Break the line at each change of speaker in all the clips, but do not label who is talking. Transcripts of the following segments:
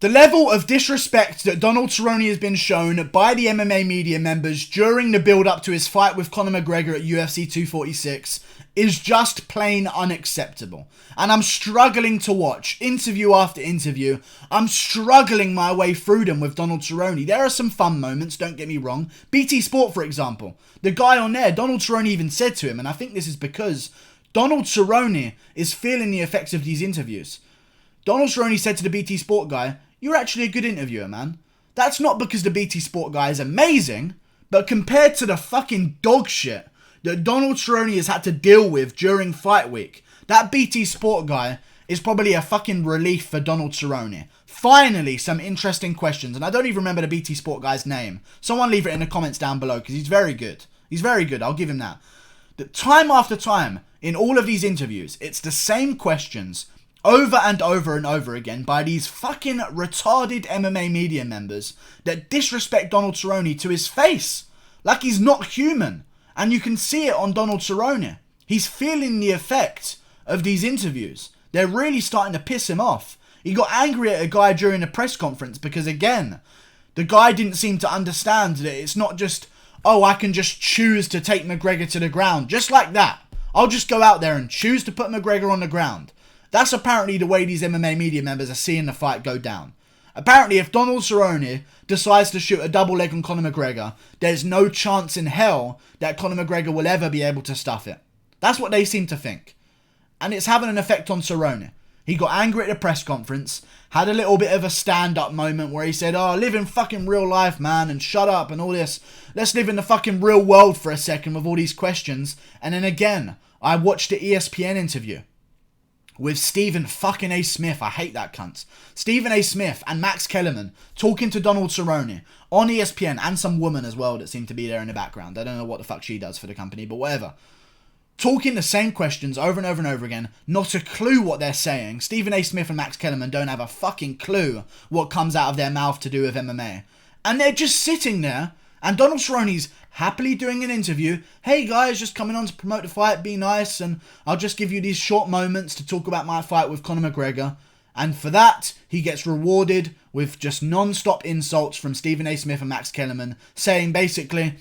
The level of disrespect that Donald Cerrone has been shown by the MMA media members during the build-up to his fight with Conor McGregor at UFC 246 is just plain unacceptable. And I'm struggling to watch interview after interview. I'm struggling my way through them with Donald Cerrone. There are some fun moments, don't get me wrong. BT Sport, for example. The guy on there, Donald Cerrone even said to him, and I think this is because Donald Cerrone is feeling the effects of these interviews. Donald Cerrone said to the BT Sport guy, "You're actually a good interviewer, man." That's not because the BT Sport guy is amazing, but compared to the fucking dog shit that Donald Cerrone has had to deal with during fight week, that BT Sport guy is probably a fucking relief for Donald Cerrone. Finally, some interesting questions, and I don't even remember the BT Sport guy's name. Someone leave it in the comments down below, because he's very good. He's very good, I'll give him that. That time after time, in all of these interviews, it's the same questions over and over and over again by these fucking retarded MMA media members that disrespect Donald Cerrone to his face. Like he's not human. And you can see it on Donald Cerrone. He's feeling the effect of these interviews. They're really starting to piss him off. He got angry at a guy during a press conference because, again, the guy didn't seem to understand that it's not just, oh, I can just choose to take McGregor to the ground. Just like that. I'll just go out there and choose to put McGregor on the ground. That's apparently the way these MMA media members are seeing the fight go down. Apparently, if Donald Cerrone decides to shoot a double leg on Conor McGregor, there's no chance in hell that Conor McGregor will ever be able to stuff it. That's what they seem to think. And it's having an effect on Cerrone. He got angry at the press conference, had a little bit of a stand-up moment where he said, "Oh, live in fucking real life, man, and shut up and all this. Let's live in the fucking real world for a second with all these questions." And then again, I watched the ESPN interview with Stephen fucking A. Smith. I hate that cunt. Stephen A. Smith and Max Kellerman talking to Donald Cerrone on ESPN, and some woman as well that seemed to be there in the background. I don't know what the fuck she does for the company, but whatever. Talking the same questions over and over and over again. Not a clue what they're saying. Stephen A. Smith and Max Kellerman don't have a fucking clue what comes out of their mouth to do with MMA. And they're just sitting there, and Donald Cerrone's happily doing an interview. "Hey guys, just coming on to promote the fight, be nice, and I'll just give you these short moments to talk about my fight with Conor McGregor." And for that, he gets rewarded with just non-stop insults from Stephen A. Smith and Max Kellerman, saying basically,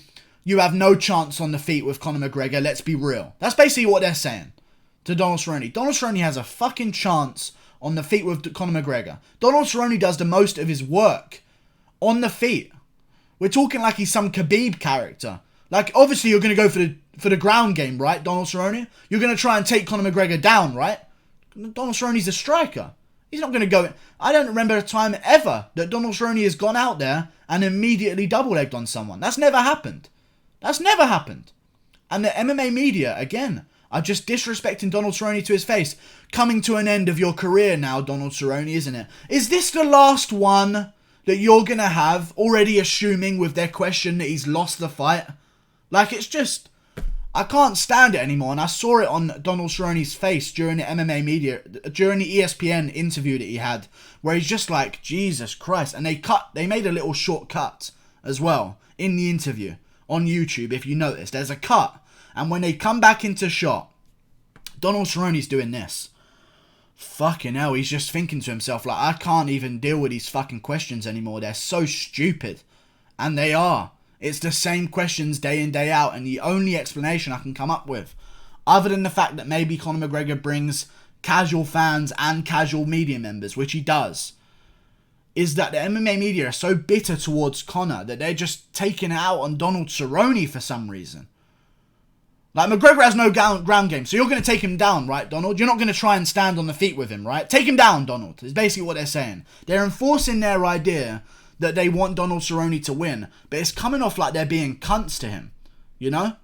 "You have no chance on the feet with Conor McGregor, let's be real." That's basically what they're saying to Donald Cerrone. Donald Cerrone has a fucking chance on the feet with Conor McGregor. Donald Cerrone does the most of his work on the feet. We're talking like he's some Khabib character. Like, obviously you're going to go for the ground game, right, Donald Cerrone? You're going to try and take Conor McGregor down, right? Donald Cerrone's a striker. He's not going to go... I don't remember a time ever that Donald Cerrone has gone out there and immediately double-legged on someone. That's never happened. That's never happened. And the MMA media, again, are just disrespecting Donald Cerrone to his face. Coming to an end of your career now, Donald Cerrone, isn't it? Is this the last one that you're going to have, already assuming with their question that he's lost the fight? Like, it's just... I can't stand it anymore, and I saw it on Donald Cerrone's face during the MMA media, during the ESPN interview that he had, where he's just like, Jesus Christ. And they made a little short cut as well in the interview on YouTube, if you notice. There's a cut, and when they come back into shot, Donald Cerrone's doing this. Fucking hell, he's just thinking to himself, like, I can't even deal with these fucking questions anymore. They're so stupid. And they are. It's the same questions day in, day out, and the only explanation I can come up with, other than the fact that maybe Conor McGregor brings casual fans and casual media members, which he does, is that the MMA media are so bitter towards Conor that they're just taking it out on Donald Cerrone for some reason. Like, McGregor has no ground game, so you're going to take him down, right, Donald? You're not going to try and stand on the feet with him, right? Take him down, Donald, is basically what they're saying. They're enforcing their idea that they want Donald Cerrone to win, but it's coming off like they're being cunts to him, you know?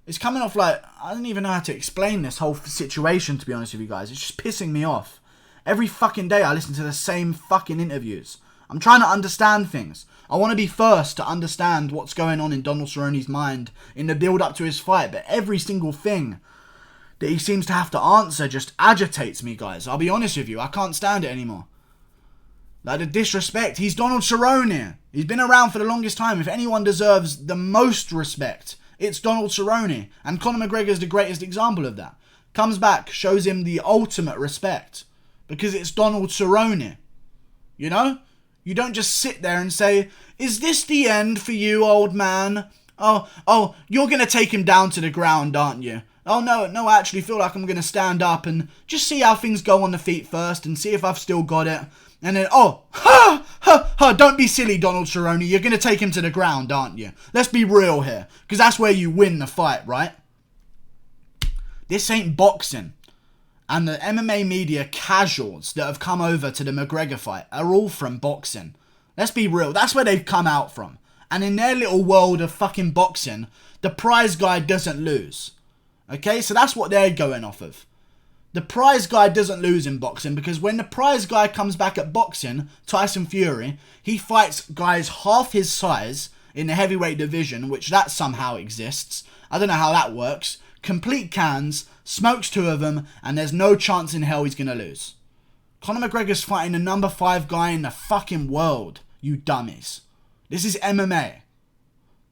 It's coming off like, I don't even know how to explain this whole situation, to be honest with you guys. It's just pissing me off. Every fucking day I listen to the same fucking interviews. I'm trying to understand things. I want to be first to understand what's going on in Donald Cerrone's mind in the build-up to his fight, but every single thing that he seems to have to answer just agitates me, guys. I'll be honest with you, I can't stand it anymore. Like, the disrespect. He's Donald Cerrone. He's been around for the longest time. If anyone deserves the most respect, it's Donald Cerrone. And Conor McGregor is the greatest example of that. Comes back, shows him the ultimate respect. Because it's Donald Cerrone. You know? You don't just sit there and say, is this the end for you, old man? Oh, you're going to take him down to the ground, aren't you? Oh, no, I actually feel like I'm going to stand up and just see how things go on the feet first and see if I've still got it. And then, don't be silly, Donald Cerrone. You're going to take him to the ground, aren't you? Let's be real here, because that's where you win the fight, right? This ain't boxing. And the MMA media casuals that have come over to the McGregor fight are all from boxing. Let's be real. That's where they've come out from. And in their little world of fucking boxing, the prize guy doesn't lose. Okay, so that's what they're going off of. The prize guy doesn't lose in boxing because when the prize guy comes back at boxing, Tyson Fury, he fights guys half his size in the heavyweight division, which that somehow exists. I don't know how that works. Complete cans, smokes 2 of them, and there's no chance in hell he's going to lose. Conor McGregor's fighting the number 5 guy in the fucking world, you dummies. This is MMA.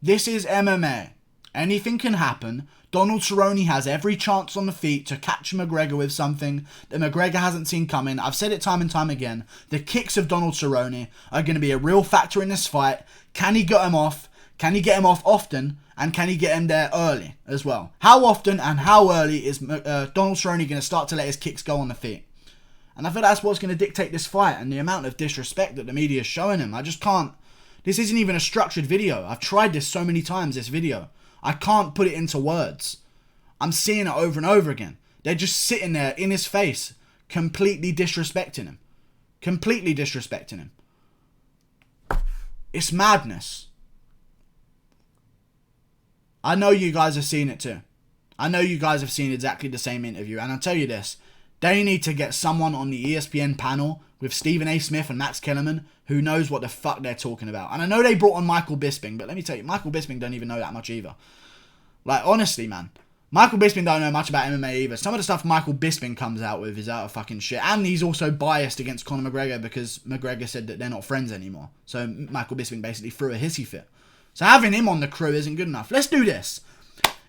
This is MMA. Anything can happen. Donald Cerrone has every chance on the feet to catch McGregor with something that McGregor hasn't seen coming. I've said it time and time again. The kicks of Donald Cerrone are going to be a real factor in this fight. Can he get him off? Can he get him off often? And can he get him there early as well? How often and how early is Donald Cerrone going to start to let his kicks go on the feet? And I feel that's what's going to dictate this fight and the amount of disrespect that the media is showing him. I just can't. This isn't even a structured video. I've tried this so many times, this video. I can't put it into words. I'm seeing it over and over again. They're just sitting there in his face, completely disrespecting him. Completely disrespecting him. It's madness. I know you guys have seen it too. I know you guys have seen exactly the same interview. And I'll tell you this. They need to get someone on the ESPN panel with Stephen A. Smith and Max Kellerman who knows what the fuck they're talking about. And I know they brought on Michael Bisping, but let me tell you, Michael Bisping don't even know that much either. Like, honestly, man. Michael Bisping don't know much about MMA either. Some of the stuff Michael Bisping comes out with is out of fucking shit. And he's also biased against Conor McGregor because McGregor said that they're not friends anymore. So Michael Bisping basically threw a hissy fit. So having him on the crew isn't good enough. Let's do this.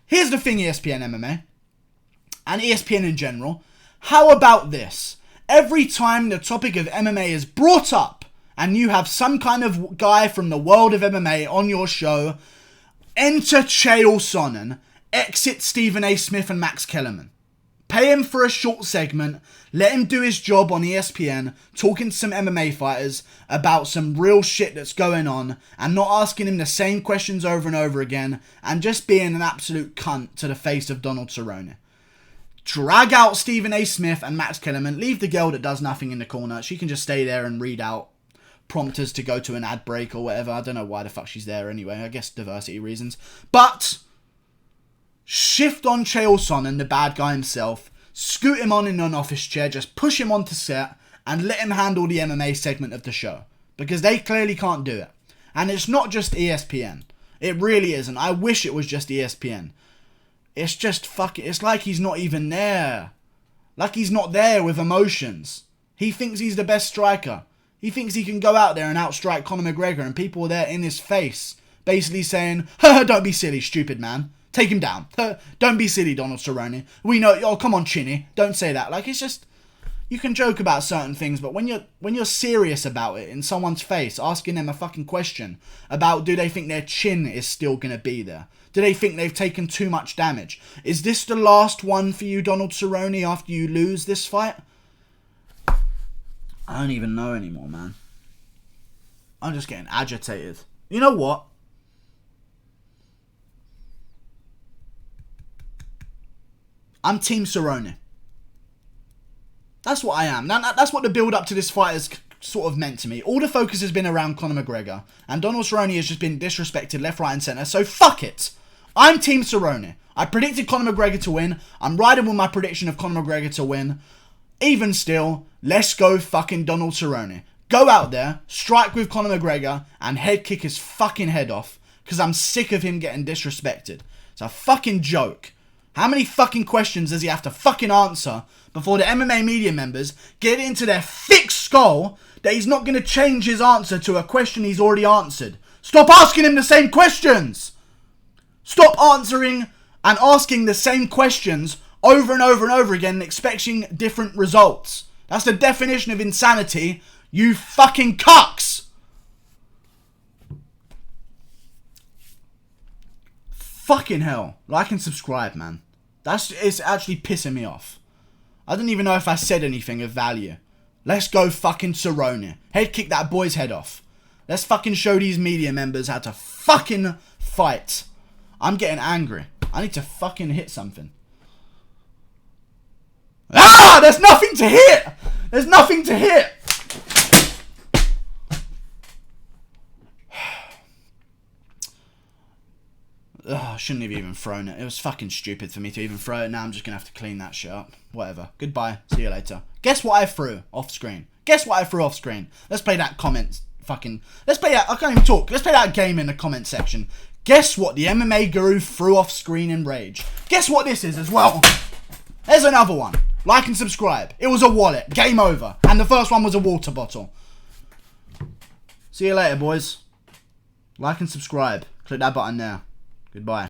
Here's the thing, ESPN MMA. And ESPN in general. How about this? Every time the topic of MMA is brought up and you have some kind of guy from the world of MMA on your show, enter Chael Sonnen, exit Stephen A. Smith and Max Kellerman. Pay him for a short segment, let him do his job on ESPN, talking to some MMA fighters about some real shit that's going on, and not asking him the same questions over and over again, and just being an absolute cunt to the face of Donald Cerrone. Drag out Stephen A. Smith and Max Kellerman, leave the girl that does nothing in the corner, she can just stay there and read out prompters to go to an ad break or whatever. I don't know why the fuck she's there anyway, I guess diversity reasons. But shift on Chael Sonnen, the bad guy himself, scoot him on in an office chair, just push him onto set, and let him handle the MMA segment of the show. Because they clearly can't do it. And it's not just ESPN. It really isn't. I wish it was just ESPN. It's just fucking, it's like he's not even there. Like he's not there with emotions. He thinks he's the best striker. He thinks he can go out there and outstrike Conor McGregor, and people are there in his face, basically saying, don't be silly, stupid man. Take him down. Don't be silly, Donald Cerrone. We know, oh, come on, Chinny. Don't say that. Like, it's just, you can joke about certain things, but when you're serious about it in someone's face, asking them a fucking question about do they think their chin is still going to be there? Do they think they've taken too much damage? Is this the last one for you, Donald Cerrone, after you lose this fight? I don't even know anymore, man. I'm just getting agitated. You know what? I'm Team Cerrone. That's what I am. That's what the build-up to this fight has sort of meant to me. All the focus has been around Conor McGregor, and Donald Cerrone has just been disrespected left, right, and centre. So fuck it. I'm Team Cerrone. I predicted Conor McGregor to win. I'm riding with my prediction of Conor McGregor to win. Even still, let's go fucking Donald Cerrone. Go out there, strike with Conor McGregor, and head kick his fucking head off, because I'm sick of him getting disrespected. It's a fucking joke. How many fucking questions does he have to fucking answer before the MMA media members get into their thick skull that he's not going to change his answer to a question he's already answered? Stop asking him the same questions! Stop answering and asking the same questions over and over and over again and expecting different results. That's the definition of insanity, you fucking cucks! Fucking hell. Like and subscribe, man. It's actually pissing me off. I don't even know if I said anything of value. Let's go fucking Cerrone. Head kick that boy's head off. Let's fucking show these media members how to fucking fight. I'm getting angry. I need to fucking hit something. Ah! There's nothing to hit! There's nothing to hit! I shouldn't have even thrown it. It was fucking stupid for me to even throw it. Now I'm just going to have to clean that shit up. Whatever. Goodbye. See you later. Guess what I threw off screen? Guess what I threw off screen? Let's play that comment fucking... Let's play that... I can't even talk. Let's play that game in the comment section. Guess what the MMA guru threw off screen in rage? Guess what this is as well? There's another one. Like and subscribe. It was a wallet. Game over. And the first one was a water bottle. See you later, boys. Like and subscribe. Click that button there. Goodbye.